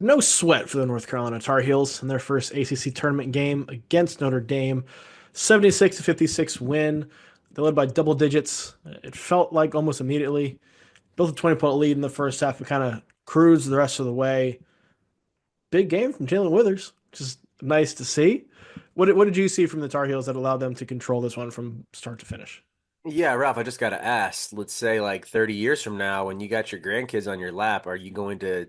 No sweat for the North Carolina Tar Heels in their first ACC tournament game against Notre Dame. 76 to 56 win. They led by double digits. It felt like almost immediately. Built a 20-point lead in the first half and kind of cruised the rest of the way. Big game from Jalen Withers, which is nice to see. What did you see from the Tar Heels that allowed them to control this one from start to finish? Yeah, Ralph, I just got to ask, let's say like 30 years from now when you got your grandkids on your lap, are you going to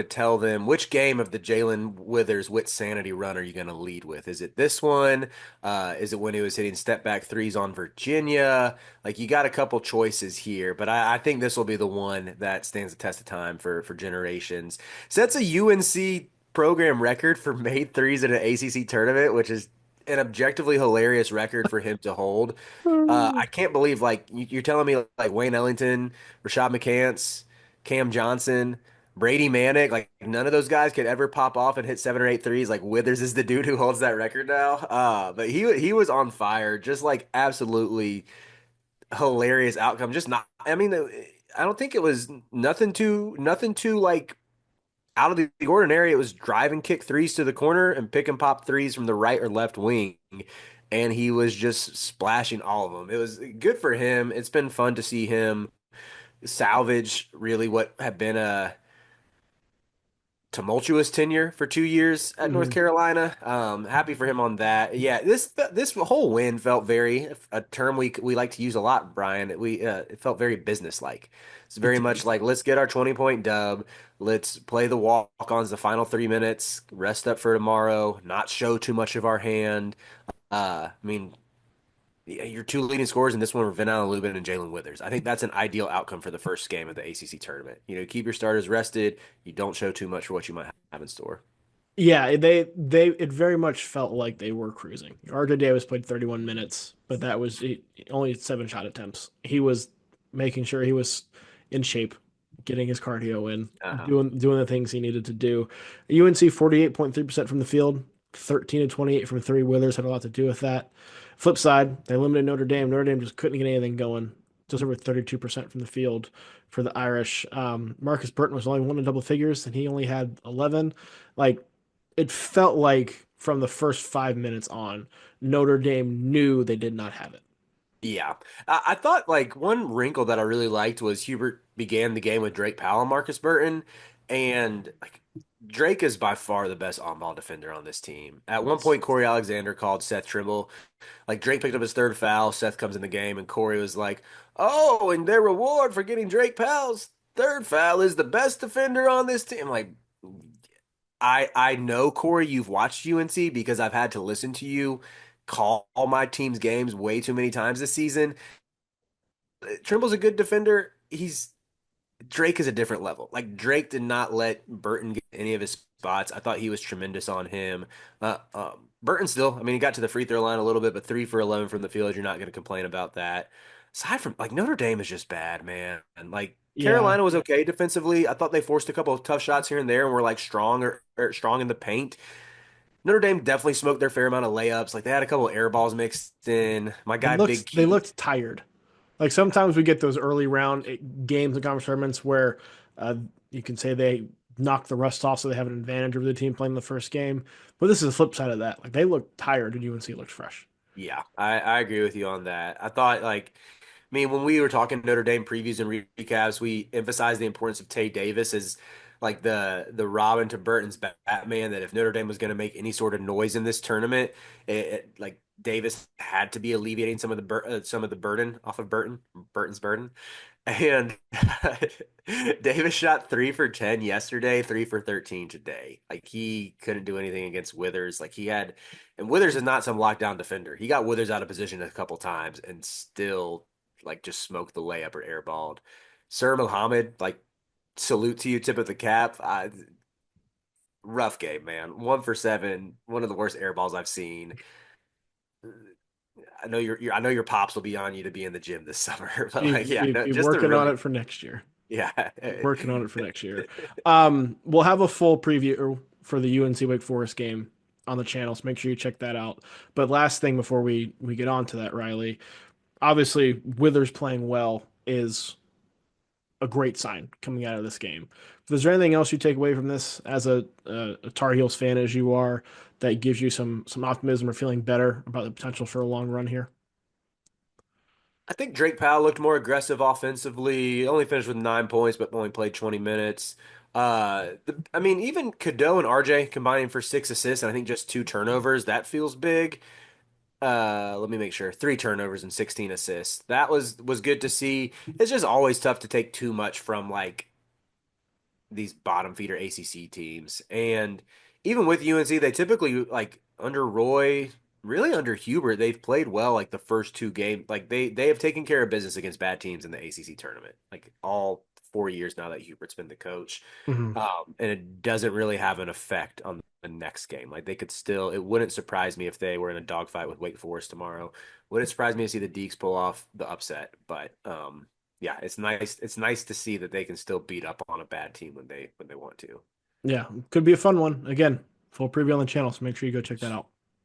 tell them which game of the Jalen Withers Wit Sanity run are you going to lead with? Is it this one? Is it when he was hitting step back threes on Virginia? Like you got a couple choices here, but I think this will be the one that stands the test of time for generations. Sets a UNC program record for made threes in an ACC tournament, which is an objectively hilarious record for him to hold. I can't believe like you're telling me like Wayne Ellington, Rashad McCants, Cam Johnson, Brady Manick, like none of those guys could ever pop off and hit seven or eight threes. Like Withers is the dude who holds that record now. But he was on fire, just like absolutely hilarious outcome. Just not. I mean, I don't think it was nothing too like out of the ordinary. It was drive and kick threes to the corner and pick and pop threes from the right or left wing. And he was just splashing all of them. It was good for him. It's been fun to see him salvage really what had been a tumultuous tenure for 2 years at North Mhm. Carolina. Happy for him on that. Yeah, this whole win felt very a term we like to use a lot, Brian. It felt very businesslike. It's It very did. much like let's get our 20-point dub. Let's play the walk-ons the final 3 minutes, rest up for tomorrow, not show too much of our hand. I mean, yeah, your two leading scorers in this one were Venal Lubin and Jalen Withers. I think that's an ideal outcome for the first game of the ACC tournament. Keep your starters rested. You don't show too much for what you might have in store. Yeah, they it very much felt like they were cruising. RJ Davis played 31 minutes, but that was only 7 shot attempts. He was making sure he was in shape, getting his cardio in, Uh-huh. doing the things he needed to do. UNC 48.3% from the field, 13 to 28 from three. Withers had a lot to do with that. Flip side, they limited Notre Dame. Notre Dame just couldn't get anything going. Just over 32% from the field for the Irish. Marcus Burton was only one in double figures, and he only had 11. Like it felt like from the first 5 minutes on, Notre Dame knew they did not have it. Yeah. I thought like one wrinkle that I really liked was Hubert began the game with Drake Powell and Marcus Burton. And like Drake is by far the best on-ball defender on this team. At one Yes. point, Corey Alexander called Seth Trimble. Like Drake picked up his third foul. Seth comes in the game, and Corey was like, "Oh, and their reward for getting Drake Powell's third foul is the best defender on this team." Like, I know Corey, you've watched UNC because I've had to listen to you call my team's games way too many times this season. Trimble's a good defender. He's Drake is a different level. Like Drake did not let Burton get any of his spots. I thought he was tremendous on him. Burton still, I mean, he got to the free throw line a little bit, but 3 for 11 from the field. You're not going to complain about that. Aside from like Notre Dame is just bad, man. And like Yeah. Carolina was okay defensively. I thought they forced a couple of tough shots here and there and were like or strong in the paint. Notre Dame definitely smoked their fair amount of layups. Like they had a couple of air balls mixed in. My They guy looked Big they Key. looked tired. Like sometimes we get those early round games and conference tournaments where uh, you can say they knock the rust off so they have an advantage over the team playing the first game. But this is the flip side of that. Like they looked tired and UNC looked fresh. Yeah, I agree with you on that. I thought like I mean, when we were talking Notre Dame previews and recaps, we emphasized the importance of Tay Davis as like the Robin to Burton's Batman. That if Notre Dame was going to make any sort of noise in this tournament, like Davis had to be alleviating some of the burden off of Burton's burden. And Davis shot 3 for 10 yesterday, 3 for 13 today. Like he couldn't do anything against Withers. And Withers is not some lockdown defender. He got Withers out of position a couple times and still like just smoked the layup or airballed. Sir Muhammad, like salute to you, tip of the cap. Rough game, man. 1 for 7, one of the worst airballs I've seen. I know your pops will be on you to be in the gym this summer, but Be, like, yeah, be, no, be just a working on it really, for next year. yeah. Working on it for next year. We'll have a full preview for the UNC Wake Forest game on the channel, so make sure you check that out. But last thing before we get on to that, Riley, obviously Withers playing well is a great sign coming out of this game. Is there anything else you take away from this as a Tar Heels fan as you are that gives you some optimism or feeling better about the potential for a long run here? I think Drake Powell looked more aggressive offensively. Only finished with 9 points, but only played 20 minutes. I mean, even Cadeau and RJ combining for 6 assists, and I think just 2 turnovers. That feels big. Let me make sure. 3 turnovers and 16 assists. That was good to see. It's just always tough to take too much from like these bottom feeder ACC teams. And even with UNC, they typically like under Roy, really under Hubert, they've played well like the first 2 games. Like they have taken care of business against bad teams in the ACC tournament. Like all 4 years now that Hubert's been the coach. Hmm. And it doesn't really have an effect on the next game. Like they could still, it wouldn't surprise me if they were in a dogfight with Wake Forest tomorrow. Wouldn't surprise me to see the Deeks pull off the upset. But yeah, it's nice. It's nice to see that they can still beat up on a bad team when they want to. Yeah, could be a fun one. Again, full preview on the channel, so make sure you go check that out.